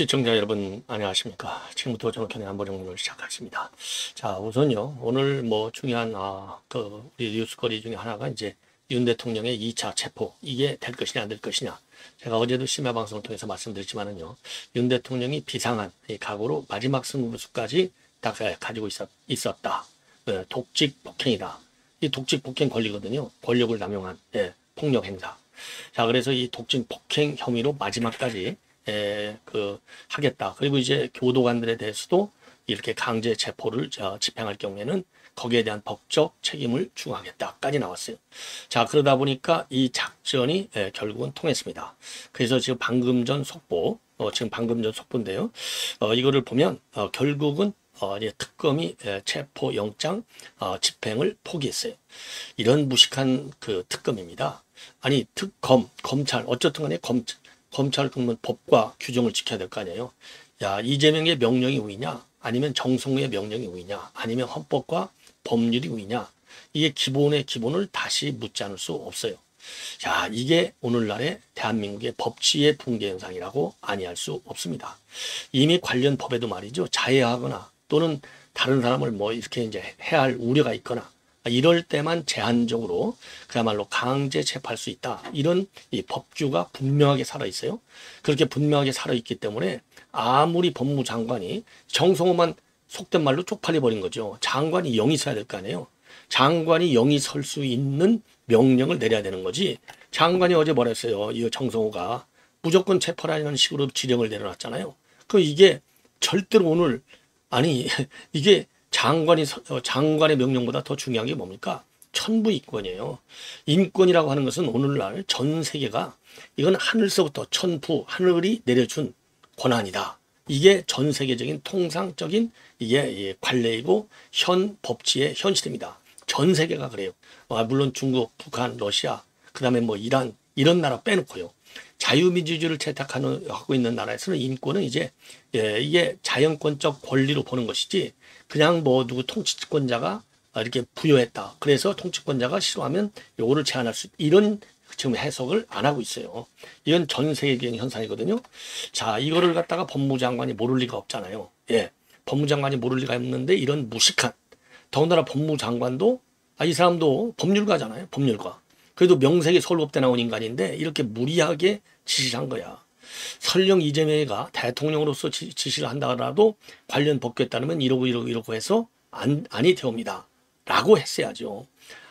시청자 여러분 안녕하십니까. 지금부터 정확한 안보정론을 시작하겠습니다. 자, 우선요 오늘 뭐 중요한 우리 뉴스거리 중에 하나가 이제 윤 대통령의 2차 체포, 이게 될 것이냐 안 될 것이냐. 제가 어제도 심야 방송을 통해서 말씀드렸지만은요, 윤 대통령이 비상한 이 각오로 마지막 승부수까지 다 가지고 있었다. 독직 폭행이다. 이 독직 폭행 권리거든요. 권력을 남용한 폭력 행사. 자, 그래서 이 독직 폭행 혐의로 마지막까지 하겠다. 그리고 이제 교도관들에 대해서도 이렇게 강제 체포를 집행할 경우에는 거기에 대한 법적 책임을 추구하겠다까지 나왔어요. 자, 그러다 보니까 이 작전이 결국은 통했습니다. 그래서 지금 방금 전 속보, 속보인데요. 이거를 보면 결국은 이제 특검이 체포 영장 집행을 포기했어요. 이런 무식한 그 특검입니다. 아니 특검, 검찰 어쨌든 간에 검찰 그러면 법과 규정을 지켜야 될 거 아니에요. 야, 이재명의 명령이 우위냐, 아니면 정성우의 명령이 우위냐, 아니면 헌법과 법률이 우위냐, 이게 기본의 기본을 다시 묻지 않을 수 없어요. 자, 이게 오늘날의 대한민국의 법치의 붕괴 현상이라고 아니할 수 없습니다. 이미 관련 법에도 말이죠, 자해하거나 또는 다른 사람을 뭐 이렇게 이제 해야 할 우려가 있거나 이럴 때만 제한적으로 그야말로 강제 체포할 수 있다. 이런 이 법규가 분명하게 살아 있어요. 그렇게 분명하게 살아 있기 때문에 아무리 법무장관이 정성호만 속된 말로 쪽팔려 버린 거죠. 장관이 영이 서야 될 거 아니에요. 장관이 영이 설 수 있는 명령을 내려야 되는 거지. 장관이 어제 뭐랬어요. 이 정성호가 무조건 체포라는 식으로 지령을 내려놨잖아요. 이게 절대로 오늘 아니 이게 장관의 명령보다 더 중요한 게 뭡니까? 천부인권이에요. 인권이라고 하는 것은 오늘날 전 세계가 이건 하늘서부터 천부, 하늘이 내려준 권한이다. 이게 전 세계적인 통상적인 이게 관례이고 현 법치의 현실입니다. 전 세계가 그래요. 물론 중국, 북한, 러시아, 그 다음에 뭐 이란 이런 나라 빼놓고요. 자유민주주의를 채택하고 있는 나라에서는 인권은 이제 이게 자연권적 권리로 보는 것이지 그냥 뭐 누구 통치권자가 이렇게 부여했다. 그래서 통치권자가 싫어하면 요거를 제한할 수 이런 지금 해석을 안 하고 있어요. 이건 전 세계적인 현상이거든요. 자, 이거를 갖다가 법무장관이 모를 리가 없잖아요. 법무장관이 모를 리가 없는데 이런 무식한 더군다나 법무장관도 이 사람도 법률가잖아요. 법률가. 그래도 명색이 서울법대 나온 인간인데 이렇게 무리하게 지시를 한 거야. 설령 이재명이가 대통령으로서 지시를 한다라도 관련 법규에 따르면 이러고 해서 아니 되옵니다. 라고 했어야죠.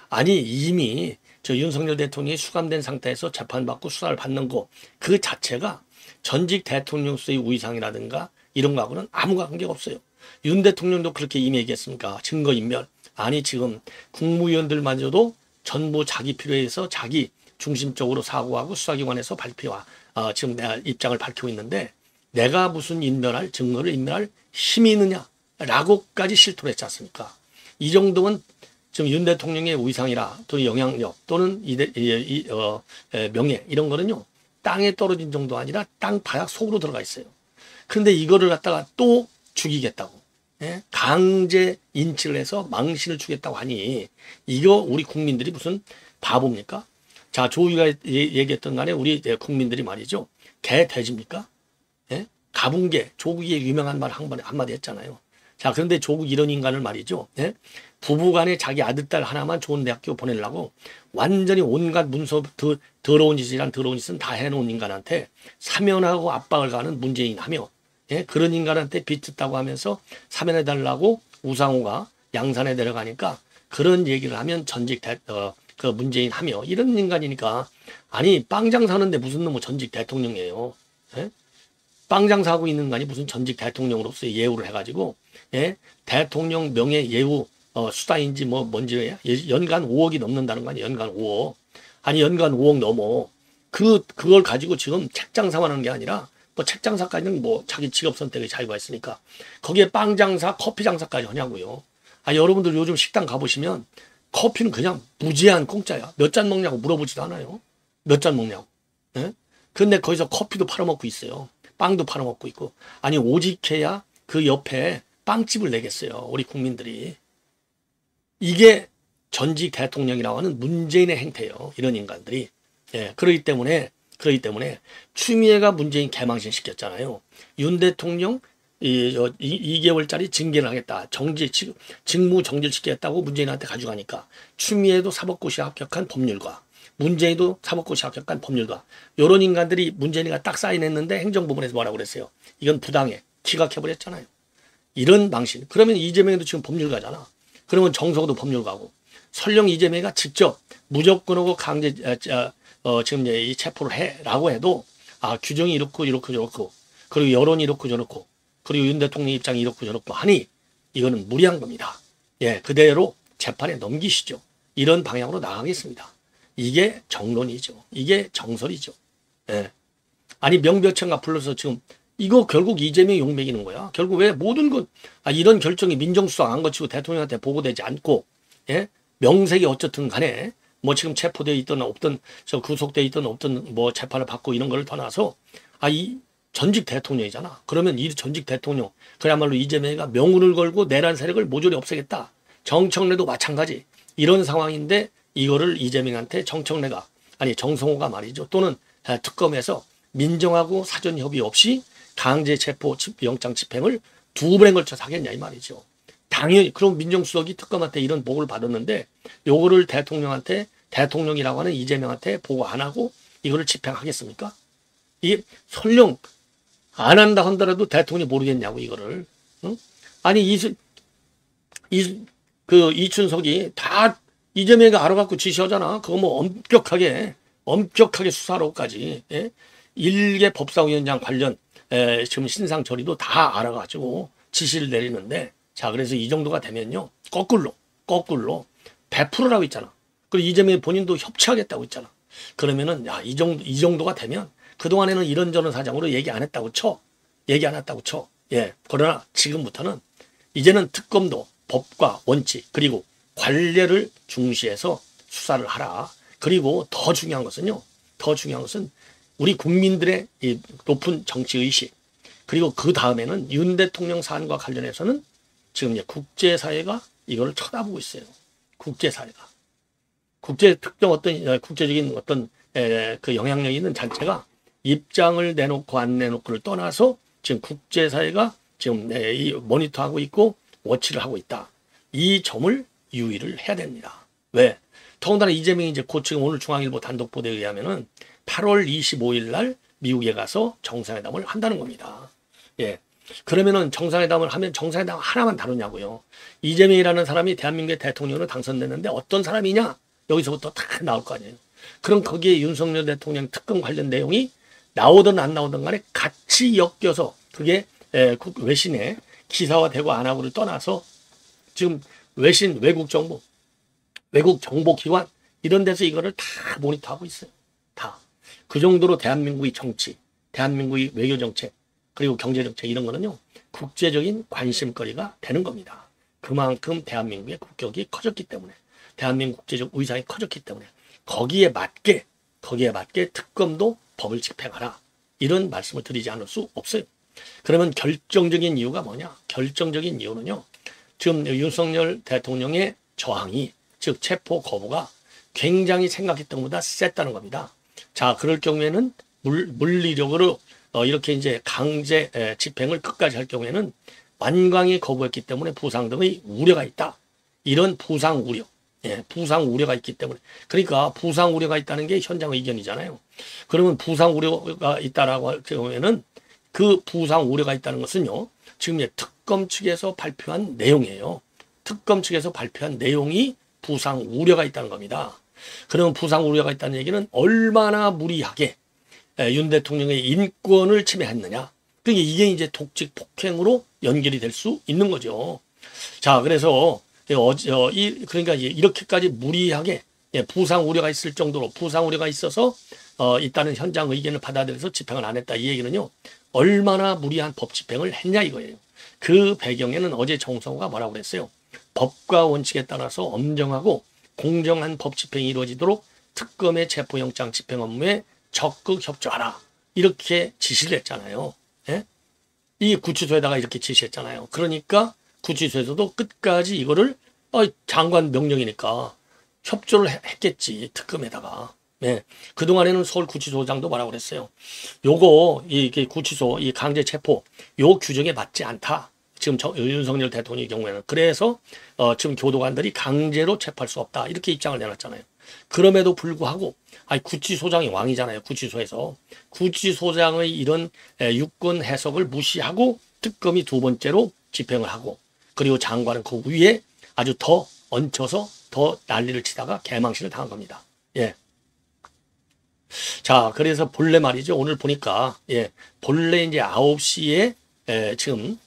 아니 이미 저 윤석열 대통령이 수감된 상태에서 재판받고 수사를 받는 거 그 자체가 전직 대통령수의 우위상이라든가 이런 거하고는 아무 관계가 없어요. 윤 대통령도 그렇게 이미 얘기했습니까? 증거인멸. 아니 지금 국무위원들마저도 전부 자기 필요에 의해서 자기 중심적으로 사고하고 수사기관에서 지금 내가 입장을 밝히고 있는데 내가 무슨 증거를 인멸할 힘이 있느냐라고까지 실토를 했지 않습니까? 이 정도면 지금 윤 대통령의 우위상이라 또 영향력 또는 명예 이런 거는요 땅에 떨어진 정도 아니라 땅 바닥 속으로 들어가 있어요. 그런데 이거를 갖다가 또 죽이겠다고 강제 인치를 해서 망신을 주겠다고 하니 이거 우리 국민들이 무슨 바보입니까? 자, 조위가 얘기했던 간에 우리 국민들이 말이죠. 개 돼지입니까? 가분개, 조국의 유명한 말 한마디 했잖아요. 자, 그런데 조국 이런 인간을 말이죠. 부부간에 자기 아들, 딸 하나만 좋은 대학교 보내려고 완전히 온갖 문서 더러운 짓은 다 해놓은 인간한테 사면하고 압박을 가는 문재인 하며 그런 인간한테 빚졌다고 하면서 사면해달라고 우상호가 양산에 내려가니까 그런 얘기를 하면 전직 그 문재인 하며 이런 인간이니까 아니 빵 장사하는데 무슨 놈의 전직 대통령이에요. 빵 장사하고 있는 인간이 무슨 전직 대통령으로서의 예우를 해가지고 대통령 명예 예우 수다인지 뭐 뭔지 연간 5억이 넘는다는 거 아니에요. 연간 5억. 아니 연간 5억 넘어. 그걸 가지고 지금 책 장사만 하는 게 아니라 뭐 책 장사까지는 뭐 자기 직업 선택의 자유가 있으니까 거기에 빵 장사, 커피 장사까지 하냐고요. 여러분들 요즘 식당 가보시면 커피는 그냥 무제한 공짜야. 몇 잔 먹냐고 물어보지도 않아요. 몇 잔 먹냐고. 근데 거기서 커피도 팔아먹고 있어요. 빵도 팔아먹고 있고. 아니 오직해야 그 옆에 빵집을 내겠어요. 우리 국민들이. 이게 전직 대통령이라고 하는 문재인의 행태예요. 이런 인간들이. 그렇기 때문에 그렇기 때문에 추미애가 문재인 개망신 시켰잖아요. 윤 대통령 2개월짜리 징계를 하겠다. 직무 정지시키겠다고 문재인한테 가져가니까 추미애도 사법고시 합격한 법률가, 문재인도 사법고시 합격한 법률가, 이런 인간들이 문재인이가 딱 사인했는데 행정부문에서 뭐라고 그랬어요? 이건 부당해. 기각해버렸잖아요. 이런 방식. 그러면 이재명도 지금 법률가잖아. 그러면 정성호도 법률가고, 설령 이재명이가 직접 무조건하고 강제 지금 이제 이 체포를 해라고 해도 규정이 이렇고 그리고 여론이 이렇고 저렇고 그리고 윤 대통령 입장이 이렇고 저렇고 하니 이거는 무리한 겁니다. 예, 그대로 재판에 넘기시죠. 이런 방향으로 나가겠습니다. 이게 정론이죠. 이게 정설이죠. 예. 아니 명백천가 불러서 지금 이거 결국 이재명 용맥이는 거야. 결국 왜 모든 것 이런 결정이 민정수석 안 거치고 대통령한테 보고되지 않고, 예? 명색이 어쨌든 간에 뭐 지금 체포돼 있든 없든 구속돼 있든 없든 뭐 재판을 받고 이런 걸 떠나서 이 전직 대통령이잖아. 그러면 이 전직 대통령 그야말로 이재명이가 명운을 걸고 내란 세력을 모조리 없애겠다. 정청래도 마찬가지. 이런 상황인데 이거를 이재명한테 정성호가 말이죠. 또는 특검에서 민정하고 사전 협의 없이 강제 체포 영장 집행을 2번에 걸쳐서 하겠냐 이 말이죠. 당연히 그럼 민정수석이 특검한테 이런 보고를 받았는데 요거를 대통령이라고 하는 이재명한테 보고 안 하고 이거를 집행하겠습니까? 이게 설령 안 한다 한다라도 대통령이 모르겠냐고 이거를. 응? 아니 이춘석이 다 이재명이가 알아갖고 지시하잖아. 그거 뭐 엄격하게 수사로까지, 예? 일개 법사위원장 관련 지금 신상 처리도 다 알아가지고 지시를 내리는데, 자 그래서 이 정도가 되면요 거꾸로 100%라고 있잖아. 그리고 이재명 본인도 협치하겠다고 있잖아. 그러면은 이 정도가 되면 그동안에는 이런저런 사정으로 얘기 안 했다고 쳐. 예. 그러나 지금부터는 이제는 특검도 법과 원칙 그리고 관례를 중시해서 수사를 하라. 그리고 더 중요한 것은 우리 국민들의 이 높은 정치의식, 그리고 그 다음에는 윤 대통령 사안과 관련해서는 지금 이제 국제사회가 이걸 쳐다보고 있어요. 국제사회가. 국제적인 그 영향력이 있는 단체가 입장을 내놓고 안 내놓고를 떠나서 지금 국제사회가 지금 이 모니터하고 있고 워치를 하고 있다. 이 점을 유의를 해야 됩니다. 왜? 더군다나 이재명이 이제 곧 지금 오늘 중앙일보 단독 보도에 의하면은 8월 25일 날 미국에 가서 정상회담을 한다는 겁니다. 예. 그러면은 정상회담을 하면 정상회담 하나만 다루냐고요. 이재명이라는 사람이 대한민국의 대통령으로 당선됐는데 어떤 사람이냐? 여기서부터 다 나올 거 아니에요. 그럼 거기에 윤석열 대통령 특검 관련 내용이 나오든 안 나오든 간에 같이 엮여서 그게 외신에 기사화되고 안 하고를 떠나서 지금 외국 정보기관 이런 데서 이거를 다 모니터하고 있어요. 다. 그 정도로 대한민국의 정치, 대한민국의 외교정책, 그리고 경제정책 이런 거는요. 국제적인 관심거리가 되는 겁니다. 그만큼 대한민국의 국격이 커졌기 때문에, 대한민국 국제적 위상이 커졌기 때문에 거기에 맞게 특검도 법을 집행하라. 이런 말씀을 드리지 않을 수 없어요. 그러면 결정적인 이유가 뭐냐? 결정적인 이유는요. 지금 윤석열 대통령의 저항이, 즉 체포 거부가 굉장히 생각했던 것보다 셌다는 겁니다. 자, 그럴 경우에는 물리력으로 이렇게 이제 강제 집행을 끝까지 할 경우에는 완강히 거부했기 때문에 부상 등의 우려가 있다. 이런 부상 우려. 예, 부상 우려가 있기 때문에. 그러니까 부상 우려가 있다는 게 현장 의견이잖아요. 그러면 부상 우려가 있다라고 할 경우에는 그 부상 우려가 있다는 것은요. 지금 특검 측에서 발표한 내용이에요. 특검 측에서 발표한 내용이 부상 우려가 있다는 겁니다. 그러면 부상 우려가 있다는 얘기는 얼마나 무리하게 윤 대통령의 인권을 침해했느냐. 그러니까 이게 이제 독직 폭행으로 연결이 될 수 있는 거죠. 자, 그래서 그러니까 이렇게까지 무리하게 부상 우려가 있을 정도로 부상 우려가 있어서 있다는 현장 의견을 받아들여서 집행을 안 했다. 이 얘기는요. 얼마나 무리한 법 집행을 했냐 이거예요. 그 배경에는 어제 정성호가 뭐라고 그랬어요. 법과 원칙에 따라서 엄정하고 공정한 법 집행이 이루어지도록 특검의 체포영장 집행 업무에 적극 협조하라. 이렇게 지시를 했잖아요. 예? 이 구치소에다가 이렇게 지시했잖아요. 그러니까 구치소에서도 끝까지 이거를 장관 명령이니까 협조를 했겠지. 특검에다가. 네. 그동안에는 서울구치소장도 뭐라고 그랬어요. 요거, 이 구치소, 이 강제 체포, 요 규정에 맞지 않다. 지금 윤석열 대통령의 경우에는. 그래서, 지금 교도관들이 강제로 체포할 수 없다. 이렇게 입장을 내놨잖아요. 그럼에도 불구하고, 아니, 구치소장이 왕이잖아요. 구치소에서. 구치소장의 이런 유권 해석을 무시하고 특검이 두 번째로 집행을 하고, 그리고 장관은 그 위에 아주 더 얹혀서 더 난리를 치다가 개망신을 당한 겁니다. 예. 자, 그래서 본래 말이죠. 오늘 보니까, 예, 본래 이제 9시에, 지금,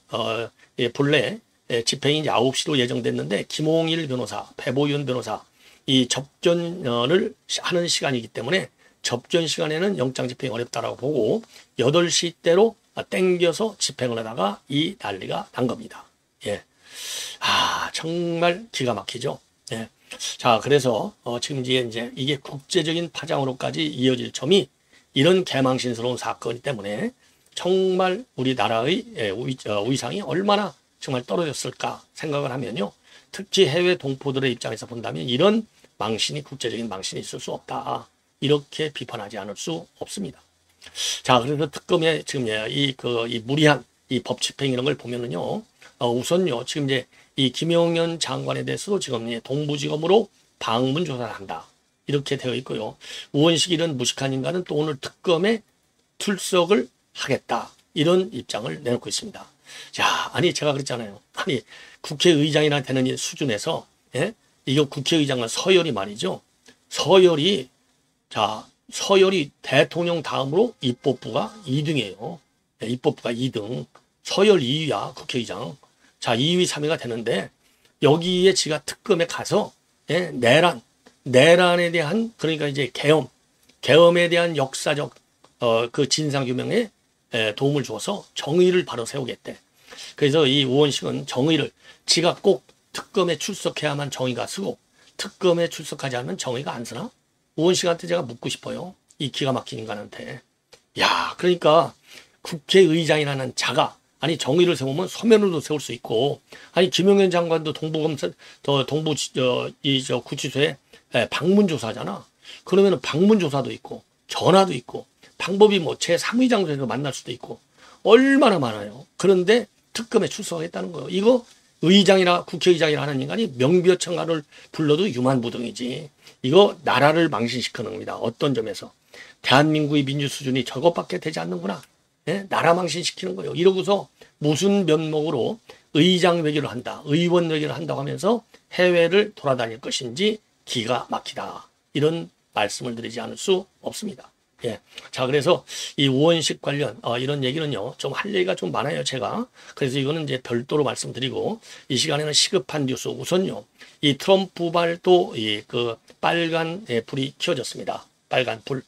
본래, 집행이 이제 9시로 예정됐는데, 김홍일 변호사, 배보윤 변호사, 이 접견을 하는 시간이기 때문에, 접견 시간에는 영장 집행이 어렵다라고 보고, 8시대로 땡겨서 집행을 하다가 이 난리가 난 겁니다. 예. 아, 정말 기가 막히죠. 예. 자, 그래서 지금 이제 이게 국제적인 파장으로까지 이어질 점이 이런 개망신스러운 사건이기 때문에 정말 우리나라의 위상이 얼마나 정말 떨어졌을까 생각을 하면요. 특히 해외 동포들의 입장에서 본다면 이런 망신이 국제적인 망신이 있을 수 없다. 이렇게 비판하지 않을 수 없습니다. 자, 그래서 특검의 지금 이 무리한 이 법 집행 이런 걸 보면은요. 우선요. 지금 이제 이 김용현 장관에 대해서도 지금 동부지검으로 방문 조사를 한다. 이렇게 되어 있고요. 우원식 이런 무식한 인간은 또 오늘 특검에 출석을 하겠다. 이런 입장을 내놓고 있습니다. 자, 아니 제가 그랬잖아요. 아니 국회의장이나 되는 이 수준에서 예? 이거 국회의장은 서열이 말이죠. 서열이 대통령 다음으로 입법부가 2등이에요. 예, 입법부가 2등. 서열 2위야 국회의장. 자, 2위, 3위가 되는데 여기에 지가 특검에 가서 예, 내란에 대한 그러니까 이제 계엄에 대한 역사적 그 진상 규명에 도움을 줘서 정의를 바로 세우겠대. 그래서 이 우원식은 정의를 지가 꼭 특검에 출석해야만 정의가 쓰고 특검에 출석하지 않으면 정의가 안 쓰나? 우원식한테 제가 묻고 싶어요. 이 기가 막힌 인간한테. 야, 그러니까 국회의장이라는 자가 아니 정의를 세우면 서면으로도 세울 수 있고 아니 김용현 장관도 구치소에 방문 조사하잖아. 그러면은 방문 조사도 있고 전화도 있고 방법이 뭐 제3의 장소에서 만날 수도 있고 얼마나 많아요. 그런데 특검에 출석했다는 거예요. 이거 의장이나 국회의장이라 하는 인간이 명비어천가를 불러도 유만무동이지. 이거 나라를 망신시키는 겁니다. 어떤 점에서 대한민국의 민주 수준이 저것밖에 되지 않는구나. 예? 나라 망신시키는 거예요. 이러고서 무슨 면목으로 의장 외교를 한다, 의원 외교를 한다고 하면서 해외를 돌아다닐 것인지 기가 막히다. 이런 말씀을 드리지 않을 수 없습니다. 예. 자, 그래서 이 우원식 관련 이런 얘기는요. 좀 할 얘기가 좀 많아요, 제가. 그래서 이거는 이제 별도로 말씀드리고 이 시간에는 시급한 뉴스 우선요. 이 트럼프발도 그 빨간 불이 켜졌습니다. 빨간 불.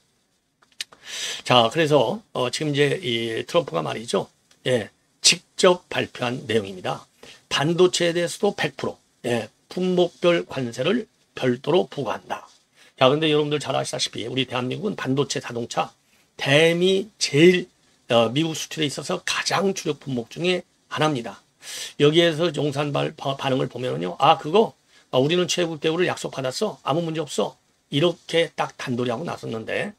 자, 그래서 지금 이제 이 트럼프가 말이죠. 예. 직접 발표한 내용입니다. 반도체에 대해서도 100% 품목별 관세를 별도로 부과한다. 자, 근데 여러분들 잘 아시다시피 우리 대한민국은 반도체 자동차 대미 제일 미국 수출에 있어서 가장 주력 품목 중에 하나입니다. 여기에서 용산 반응을 보면은요. 그거 우리는 최고 대우를 약속받았어. 아무 문제 없어. 이렇게 딱 단도리 하고 나섰는데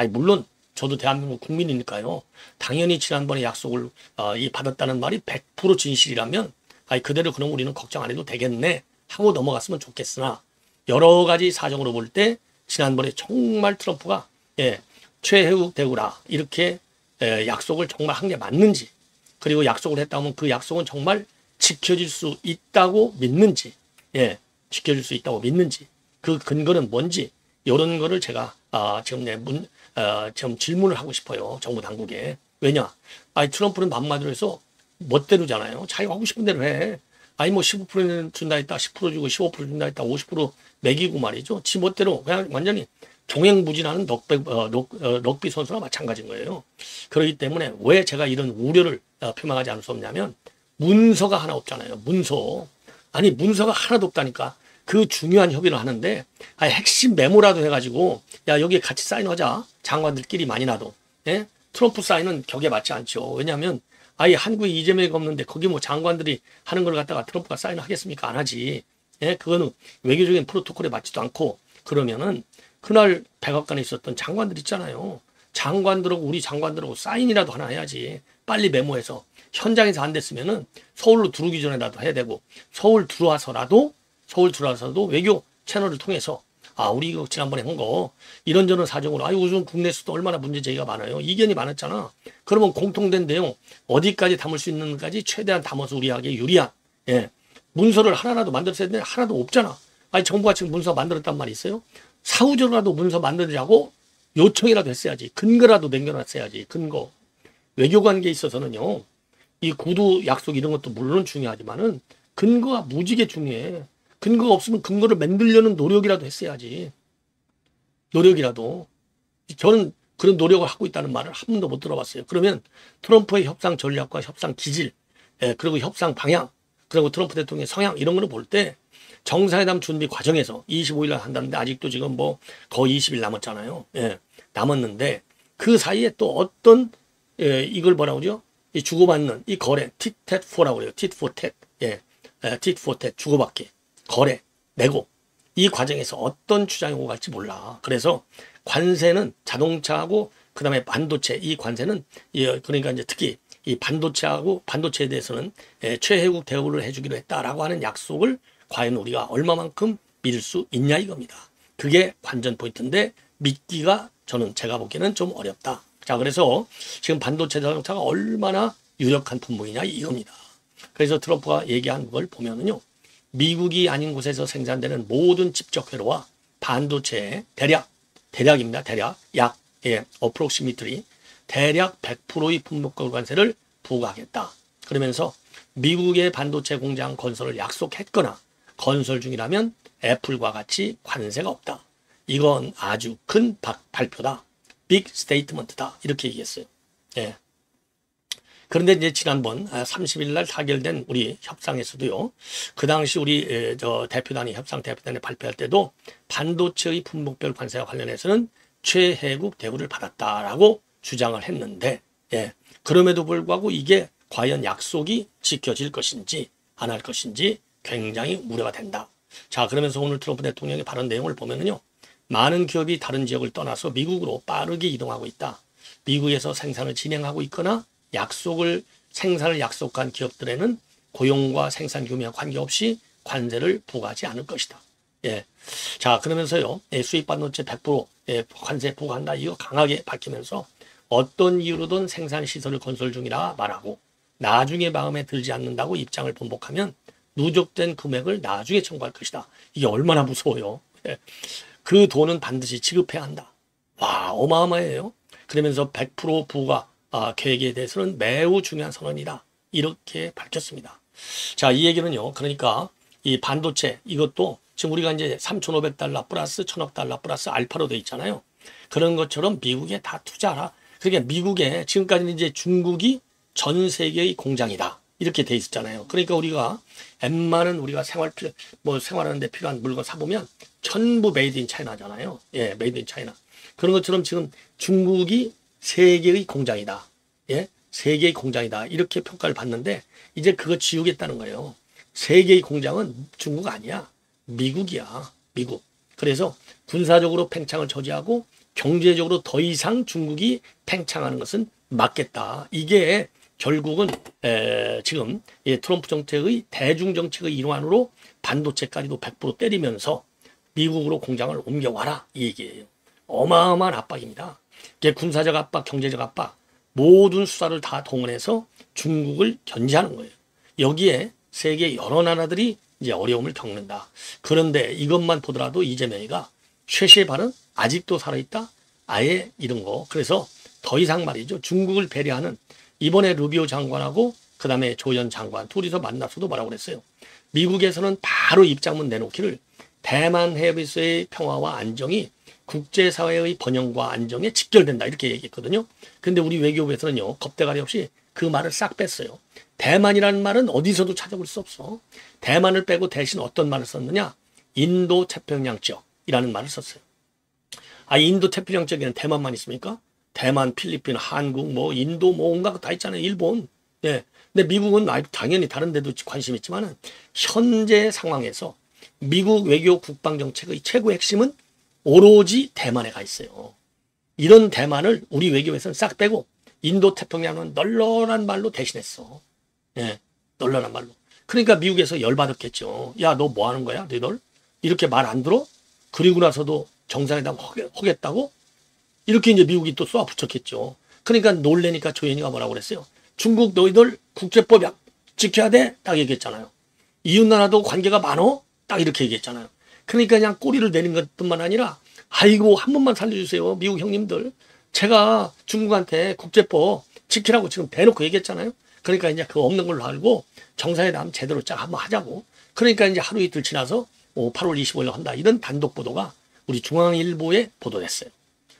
물론 저도 대한민국 국민이니까요. 당연히 지난번에 약속을 받았다는 말이 100% 진실이라면 그대로 그럼 우리는 걱정 안 해도 되겠네 하고 넘어갔으면 좋겠으나 여러 가지 사정으로 볼 때 지난번에 정말 트럼프가 최혜국 대우라 이렇게 약속을 정말 한 게 맞는지 그리고 약속을 했다면 그 약속은 정말 지켜질 수 있다고 믿는지 지켜질 수 있다고 믿는지 그 근거는 뭔지 이런 거를 제가 지금 질문을 하고 싶어요. 정부 당국에. 왜냐? 트럼프는 한마디로 해서 멋대로잖아요. 자기가 하고 싶은 대로 해. 뭐 15% 준다 했다, 10% 주고 15% 준다 했다, 50% 매기고 말이죠. 지 멋대로 그냥 완전히 종횡무진하는 럭비 선수나 마찬가지인 거예요. 그렇기 때문에 왜 제가 이런 우려를 표명하지 않을 수 없냐면 문서가 하나 없잖아요. 문서가 하나도 없다니까. 그 중요한 협의를 하는데 핵심 메모라도 해가지고 야 여기에 같이 사인하자. 장관들끼리 많이 나도. 트럼프 사인은 격에 맞지 않죠. 왜냐하면 한국에 이재명이 없는데 거기 뭐 장관들이 하는 걸 갖다가 트럼프가 사인을 하겠습니까? 안 하지. 그거는 외교적인 프로토콜에 맞지도 않고 그러면은 그날 백악관에 있었던 장관들 있잖아요. 장관들하고 우리 장관들하고 사인이라도 하나 해야지. 빨리 메모해서 현장에서 안 됐으면은 서울로 들어오기 전에라도 해야 되고 서울 들어와서도 외교 채널을 통해서 우리 이거 지난번에 한 거 이런저런 사정으로 요즘 국내에서도 얼마나 문제 제기가 많아요. 이견이 많았잖아. 그러면 공통된 내용 어디까지 담을 수 있는가까지 최대한 담아서 우리에게 유리한 문서를 하나라도 만들었어야 되는데 하나도 없잖아. 정부가 지금 문서 만들었단 말이 있어요. 사후적으로라도 문서 만들자고 요청이라도 했어야지. 근거라도 남겨놨어야지. 근거. 외교관계에 있어서는요. 이 구두 약속 이런 것도 물론 중요하지만은 근거가 무지개 중요해. 근거가 없으면 근거를 만들려는 노력이라도 했어야지. 노력이라도. 저는 그런 노력을 하고 있다는 말을 한 번도 못 들어봤어요. 그러면 트럼프의 협상 전략과 협상 기질, 그리고 협상 방향, 그리고 트럼프 대통령의 성향 이런 거를 볼 때 정상회담 준비 과정에서 25일 날 한다는데 아직도 지금 뭐 거의 20일 남았잖아요. 남았는데 그 사이에 또 어떤 이걸 뭐라고 그러죠? 이 주고받는 이 거래, tit-for-tat라고 그래요. tit-for-tat. tit-for-tat 주고받기. 거래, 내고 이 과정에서 어떤 주장이 오고 갈지 몰라. 그래서 관세는 자동차하고 그다음에 반도체 이 관세는 그러니까 이제 특히 이 반도체에 대해서는 최혜국 대우를 해주기로 했다라고 하는 약속을 과연 우리가 얼마만큼 믿을 수 있냐 이겁니다. 그게 관전 포인트인데 믿기가 제가 보기에는 좀 어렵다. 자, 그래서 지금 반도체 자동차가 얼마나 유력한 품목이냐 이겁니다. 그래서 트럼프가 얘기한 걸 보면은요. 미국이 아닌 곳에서 생산되는 모든 집적 회로와 반도체에 대략입니다. 대략 approximately 대략 100%의 품목별 관세를 부과하겠다. 그러면서 미국의 반도체 공장 건설을 약속했거나 건설 중이라면 애플과 같이 관세가 없다. 이건 아주 큰 발표다. 빅 스테이트먼트다. 이렇게 얘기했어요. 그런데 이제 지난번 30일 날 타결된 우리 협상에서도요. 그 당시 우리 협상 대표단이 발표할 때도 반도체의 품목별 관세와 관련해서는 최혜국 대우를 받았다라고 주장을 했는데 그럼에도 불구하고 이게 과연 약속이 지켜질 것인지 안 할 것인지 굉장히 우려가 된다. 자, 그러면서 오늘 트럼프 대통령의 발언 내용을 보면은요. 많은 기업이 다른 지역을 떠나서 미국으로 빠르게 이동하고 있다. 미국에서 생산을 진행하고 있거나 생산을 약속한 기업들에는 고용과 생산 규모와 관계없이 관세를 부과하지 않을 것이다. 자, 그러면서요. 수입 반도체 100% 관세 부과한다. 이거 강하게 밝히면서 어떤 이유로든 생산 시설을 건설 중이라 말하고 나중에 마음에 들지 않는다고 입장을 번복하면 누적된 금액을 나중에 청구할 것이다. 이게 얼마나 무서워요. 그 돈은 반드시 지급해야 한다. 와, 어마어마해요. 그러면서 100% 부과 계획에 대해서는 매우 중요한 선언이다. 이렇게 밝혔습니다. 자, 이 얘기는요. 그러니까 이 반도체 이것도 지금 우리가 이제 3,500달러 플러스 1,000억 달러 플러스 알파로 돼 있잖아요. 그런 것처럼 미국에 다 투자하라. 그러니까 미국에 지금까지는 이제 중국이 전 세계의 공장이다. 이렇게 돼 있었잖아요. 그러니까 우리가 웬만한 우리가 생활하는데 필요한 물건 사보면 전부 메이드 인 차이나잖아요. 메이드 인 차이나. 그런 것처럼 지금 중국이 세계의 공장이다. 세계의 공장이다. 이렇게 평가를 받는데 이제 그거 지우겠다는 거예요. 세계의 공장은 중국 아니야. 미국이야. 미국. 그래서 군사적으로 팽창을 저지하고 경제적으로 더 이상 중국이 팽창하는 것은 막겠다. 이게 결국은 지금 트럼프 정책의 대중 정책의 일환으로 반도체까지도 100% 때리면서 미국으로 공장을 옮겨와라 이 얘기예요. 어마어마한 압박입니다. 이게 군사적 압박, 경제적 압박 모든 수사를 다 동원해서 중국을 견제하는 거예요. 여기에 세계 여러 나라들이 이제 어려움을 겪는다. 그런데 이것만 보더라도 이재명이가 최씨의 발언 아직도 살아있다. 아예 이런 거. 그래서 더 이상 말이죠. 중국을 배려하는 이번에 루비오 장관하고 그다음에 조연 장관 둘이서 만나서도 뭐라고 그랬어요. 미국에서는 바로 입장문 내놓기를 대만 해협에서의 평화와 안정이 국제사회의 번영과 안정에 직결된다 이렇게 얘기했거든요. 근데 우리 외교부에서는요. 겁대가리 없이 그 말을 싹 뺐어요. 대만이라는 말은 어디서도 찾아볼 수 없어. 대만을 빼고 대신 어떤 말을 썼느냐. 인도 태평양 지역이라는 말을 썼어요. 인도 태평양 지역에는 대만만 있습니까? 대만, 필리핀, 한국, 인도, 온갖 거 다 있잖아요. 일본. 근데 미국은 당연히 다른 데도 관심 있지만은 현재 상황에서 미국 외교 국방 정책의 최고 핵심은 오로지 대만에 가 있어요. 이런 대만을 우리 외교에서는 싹 빼고 인도 태평양은 널널한 말로 대신했어. 예, 널널한 말로. 그러니까 미국에서 열받았겠죠. 야, 너 뭐 하는 거야, 너희들? 이렇게 말 안 들어? 그리고 나서도 정상회담 하겠다고? 이렇게 이제 미국이 또 쏘아 붙였겠죠. 그러니까 놀래니까 조현이가 뭐라고 그랬어요? 중국 너희들 국제법 지켜야 돼? 딱 얘기했잖아요. 이웃나라도 관계가 많어? 딱 이렇게 얘기했잖아요. 그러니까 그냥 꼬리를 내린 것뿐만 아니라 아이고 한 번만 살려주세요. 미국 형님들. 제가 중국한테 국제법 지키라고 지금 대놓고 얘기했잖아요. 그러니까 이제 그거 없는 걸로 알고 정상회담 제대로 쫙 한번 하자고. 그러니까 이제 하루 이틀 지나서 8월 25일 한다. 이런 단독 보도가 우리 중앙일보에 보도됐어요.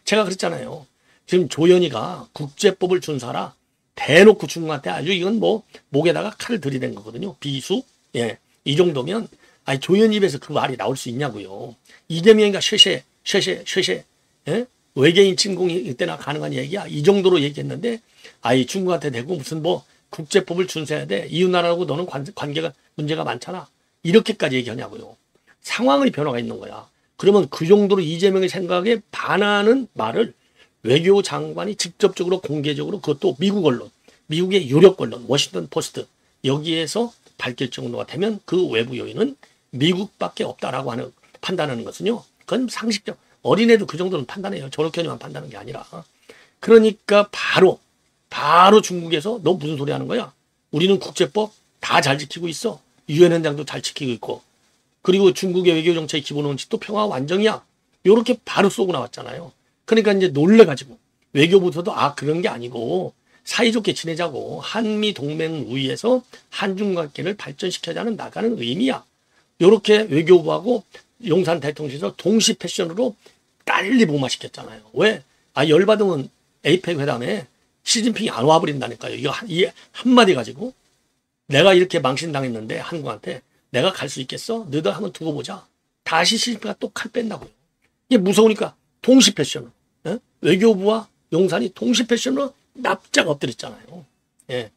제가 그랬잖아요. 지금 조현이가 국제법을 준수하라. 대놓고 중국한테 아주 이건 뭐 목에다가 칼을 들이댄 거거든요. 비수. 예. 이 정도면 아니 조현이 입에서 그 말이 나올 수 있냐고요. 이재명이가 쉐쉐. 예? 외계인 침공이 이때나 가능한 얘기야. 이 정도로 얘기했는데 아이 중국한테 대고 무슨 뭐 국제법을 준수해야 돼. 이웃나라하고 너는 관계가 문제가 많잖아. 이렇게까지 얘기하냐고요. 상황의 변화가 있는 거야. 그러면 그 정도로 이재명의 생각에 반하는 말을 외교 장관이 직접적으로 공개적으로 그것도 미국 언론, 미국의 유력 언론, 워싱턴 포스트 여기에서 밝힐 정도가 되면 그 외부 요인은 미국밖에 없다라고 하는 판단하는 것은요. 그건 상식적. 어린애도 그 정도는 판단해요. 저렇게만 판단하는 게 아니라. 그러니까 바로 중국에서 너 무슨 소리 하는 거야? 우리는 국제법 다 잘 지키고 있어. 유엔 헌장도 잘 지키고 있고. 그리고 중국의 외교정책의 기본 원칙도 평화 완정이야. 요렇게 바로 쏘고 나왔잖아요. 그러니까 이제 놀래가지고 외교부서도 그런 게 아니고 사이좋게 지내자고 한미 동맹 우위에서 한중 관계를 발전시켜자는 나가는 의미야. 요렇게 외교부하고 용산 대통령실에서 동시 패션으로 빨리 무마시켰잖아요. 왜? 열받으면 에이펙 회담에 시진핑이 안 와버린다니까요. 이 한마디 가지고 내가 이렇게 망신당했는데 한국한테 내가 갈 수 있겠어? 너희들 한번 두고 보자. 다시 시진핑이가 또 칼 뺀다고요. 이게 무서우니까 동시 패션으로. 예? 외교부와 용산이 동시 패션으로 납작 엎드렸잖아요. 예.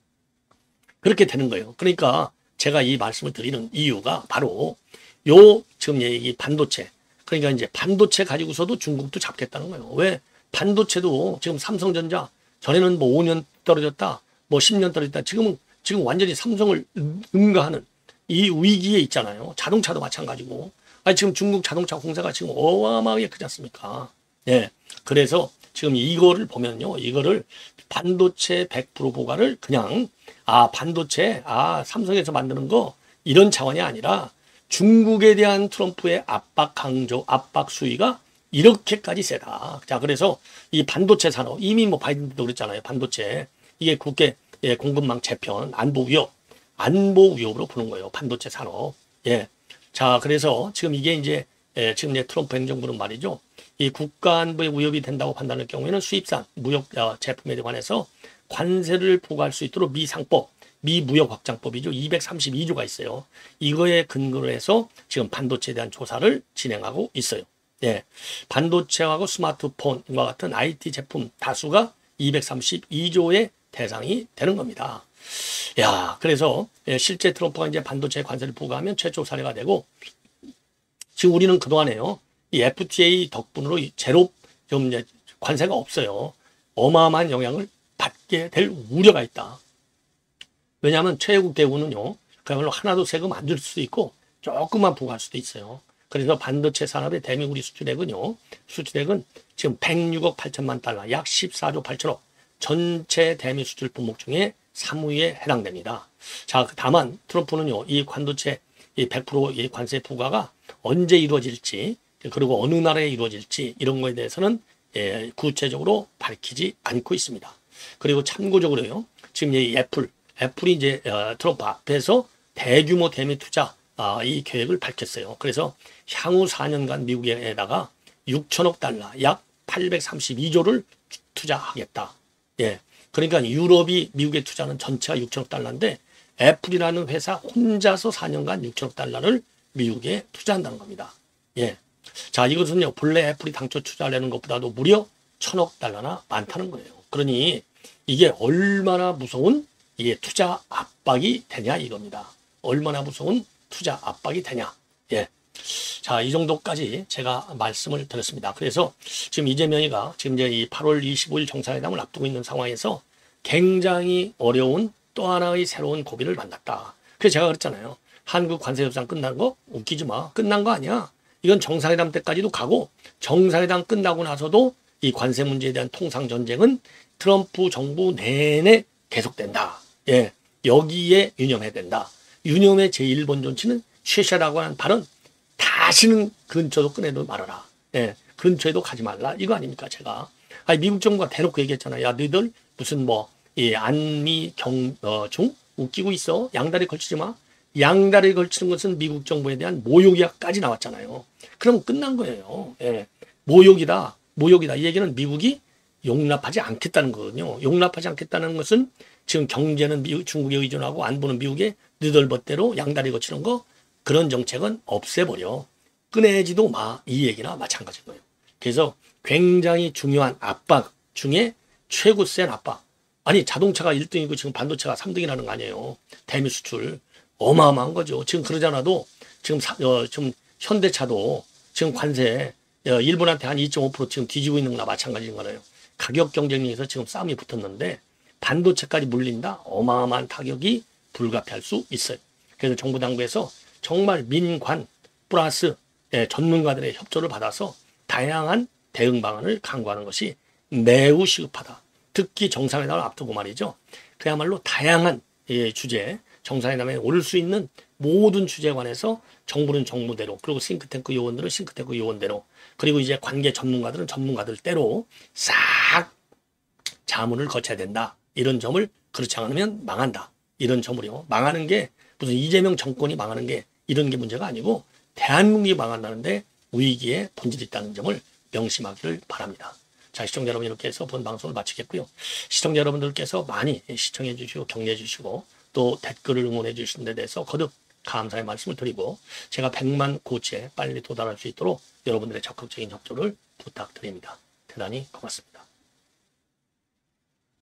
그렇게 되는 거예요. 그러니까 제가 이 말씀을 드리는 이유가 바로 지금 이 반도체. 그러니까 이제 반도체 가지고서도 중국도 잡겠다는 거예요. 왜? 반도체도 지금 삼성전자 전에는 뭐 5년 떨어졌다, 뭐 10년 떨어졌다. 지금 완전히 삼성을 능가하는 이 위기에 있잖아요. 자동차도 마찬가지고. 지금 중국 자동차 공사가 지금 어마어마하게 크지 않습니까? 예. 그래서 지금 이거를 보면요. 이거를 반도체 100% 보관을 그냥 반도체 삼성에서 만드는 거 이런 차원이 아니라 중국에 대한 트럼프의 압박 강조, 압박 수위가 이렇게까지 세다. 자, 그래서 이 반도체 산업 이미 뭐 바이든도 그랬잖아요. 반도체 이게 국제 공급망 재편, 안보 위협으로 보는 거예요. 반도체 산업. 예. 자, 그래서 지금 이게 이제 지금 트럼프 행정부는 말이죠. 이 국가 안보에 위협이 된다고 판단할 경우에는 수입산 무역 제품에 관해서 관세를 부과할 수 있도록 미무역 확장법이죠. 232조가 있어요. 이거에 근거로 해서 지금 반도체에 대한 조사를 진행하고 있어요. 예. 반도체하고 스마트폰과 같은 IT 제품 다수가 232조의 대상이 되는 겁니다. 야, 그래서 실제 트럼프가 이제 반도체 관세를 부과하면 최초 사례가 되고 지금 우리는 그동안에요. 이 FTA 덕분으로 제로 좀 이제 관세가 없어요. 어마어마한 영향을 받게 될 우려가 있다. 왜냐하면 최혜국 대우는요. 그야말로 하나도 세금 안 줄 수도 있고 조금만 부과할 수도 있어요. 그래서 반도체 산업의 대미구리 수출액은 지금 106억 8천만 달러, 약 14조 8천억 전체 대미 수출 품목 중에 3위에 해당됩니다. 자, 다만 트럼프는요. 이 반도체 이 100% 관세 부과가 언제 이루어질지 그리고 어느 나라에 이루어질지 이런 거에 대해서는 구체적으로 밝히지 않고 있습니다. 그리고 참고적으로요. 지금 이 애플이 이제 트럼프 앞에서 대규모 대미 투자 이 계획을 밝혔어요. 그래서 향후 4년간 미국에다가 6천억 달러, 약 832조를 투자하겠다. 예. 그러니까 유럽이 미국에 투자하는 전체가 6천억 달러인데 애플이라는 회사 혼자서 4년간 6천억 달러를 미국에 투자한다는 겁니다. 예. 자, 이것은요. 본래 애플이 당초 투자하려는 것보다도 무려 1,000억 달러나 많다는 거예요. 그러니 이게 얼마나 무서운 이게 투자 압박이 되냐 이겁니다. 얼마나 무서운 투자 압박이 되냐. 예. 자, 이 정도까지 제가 말씀을 드렸습니다. 그래서 지금 이재명이가 지금 이제 이 8월 25일 정상회담을 앞두고 있는 상황에서 굉장히 어려운 또 하나의 새로운 고비를 만났다. 그래서 제가 그랬잖아요. 한국 관세 협상 끝난 거 웃기지 마. 끝난 거 아니야. 이건 정상회담 때까지도 가고 정상회담 끝나고 나서도 이 관세 문제에 대한 통상 전쟁은 트럼프 정부 내내 계속된다. 예, 여기에 유념해야 된다. 유념의 제1번 존치는 쉐샤라고 하는 발언 다시는 근처도 꺼내도 말아라. 예, 근처에도 가지 말라. 이거 아닙니까 제가. 아니, 미국 정부가 대놓고 얘기했잖아요. 야, 너희들 무슨 뭐 안미 중 웃기고 있어. 양다리 걸치지 마. 양다리 걸치는 것은 미국 정부에 대한 모욕이야까지 나왔잖아요. 그럼 끝난 거예요. 예, 모욕이다. 모욕이다. 이 얘기는 미국이 용납하지 않겠다는 거거든요. 용납하지 않겠다는 것은 지금 경제는 중국에 의존하고 안보는 미국의 느덜벗대로 양다리 거치는 거 그런 정책은 없애버려. 꺼내지도 마. 이 얘기나 마찬가지인 거예요. 그래서 굉장히 중요한 압박 중에 최고 센 압박. 아니, 자동차가 1등이고 지금 반도체가 3등이라는 거 아니에요. 대미 수출. 어마어마한 거죠. 지금 그러지 않아도 지금 현대차도 지금 관세 일본한테 한 2.5% 지금 뒤지고 있는 거나 마찬가지인 거예요. 가격 경쟁력에서 지금 싸움이 붙었는데 반도체까지 물린다? 어마어마한 타격이 불가피할 수 있어요. 그래서 정부 당부에서 정말 민관 플러스 전문가들의 협조를 받아서 다양한 대응 방안을 강구하는 것이 매우 시급하다. 특히 정상회담을 앞두고 말이죠. 그야말로 다양한 주제, 정상회담에 오를 수 있는 모든 주제에 관해서 정부는 정부대로, 그리고 싱크탱크 요원들은 싱크탱크 요원대로, 그리고 이제 관계 전문가들은 전문가들대로 싹 자문을 거쳐야 된다. 이런 점을 그렇지 않으면 망한다. 이런 점을요. 망하는 게 무슨 이재명 정권이 망하는 게 이런 게 문제가 아니고 대한민국이 망한다는데 위기에 본질이 있다는 점을 명심하기를 바랍니다. 자, 시청자 여러분, 이렇게 해서 본 방송을 마치겠고요. 시청자 여러분들께서 많이 시청해 주시고 격려해 주시고 또 댓글을 응원해 주시는 데 대해서 거듭 감사의 말씀을 드리고 제가 100만 고치에 빨리 도달할 수 있도록 여러분들의 적극적인 협조를 부탁드립니다. 대단히 고맙습니다.